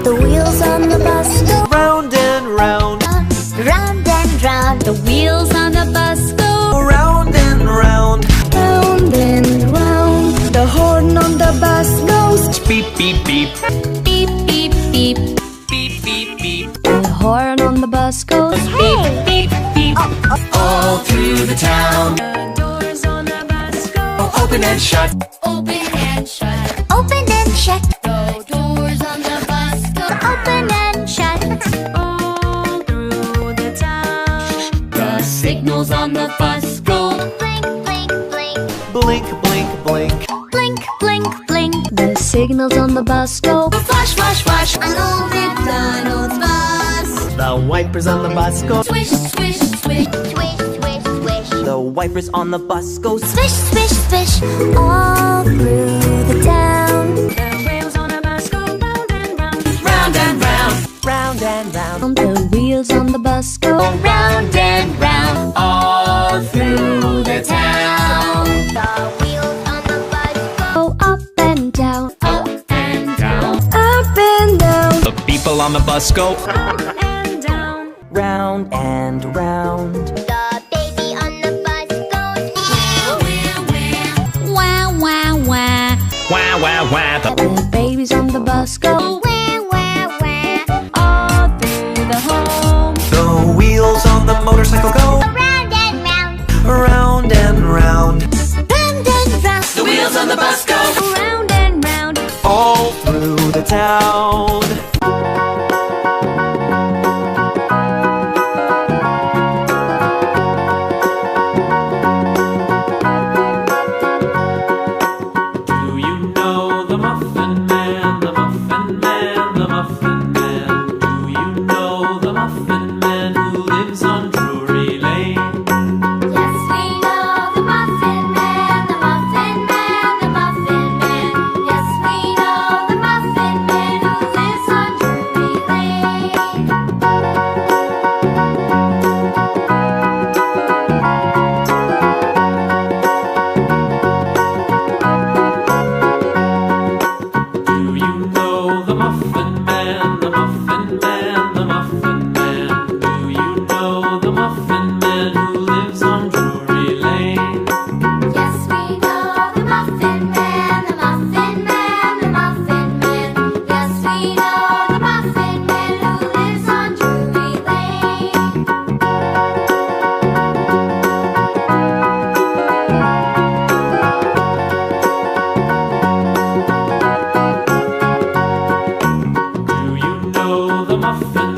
The wheels on the bus go round and round. round and round. The wheels on the bus go Round and round. Round and round. The horn on the bus goes Beep, beep, beep. beep, beep, beep. Beep, beep, beep. the horn on the bus goes Beep, beep, beep. All through the town. The doors on the bus go Open and shut. open and shut. open and shut. The doors on the bus go Open and shut. all through the town. The signals on the bus go Blink, blink, blink. Blink, blink, blink. Blink, blink, blink. The signals on the bus go flash, flash, flash. An old McDonald's bus. The wipers on the bus go. Swish, swish, swish. swish, swish, swish. The wipers on the bus go. Swish, swish, swish. All through the town. The wheels on the bus go round and round. Round and round. Round and round. The wheels on the bus go Round and round. All through the town. The wheels on the bus go up and down. Up and down. Up and down. The people on the bus go. Up and down. Round and round. The baby on the bus goes Wah, wah, wah. Wah, wah, wah. The babies on the bus go wah, wah, wah. All through the home. The wheels on the motorcycle go. Round and round. Round and round. Round and round. The wheels on the bus go. Round and round. All through the town. Do you know the Muffin Man, the Muffin Man, the Muffin Man? Do you know the Muffin Man who lives on Drury Lane? Yes, we know the Muffin Man, the Muffin Man, the Muffin Man. Yes, we know the Muffin Man who lives on Drury Lane. Do you know the Muffin Man, the Muffin Man, the Muffin Man? Do you know the Muffin Man who lives on Drury Lane? Yes, we know the Muffin Man, the Muffin Man, the Muffin Man. Yes, we know the Muffin Man who lives on Drury Lane. Do you know the Muffin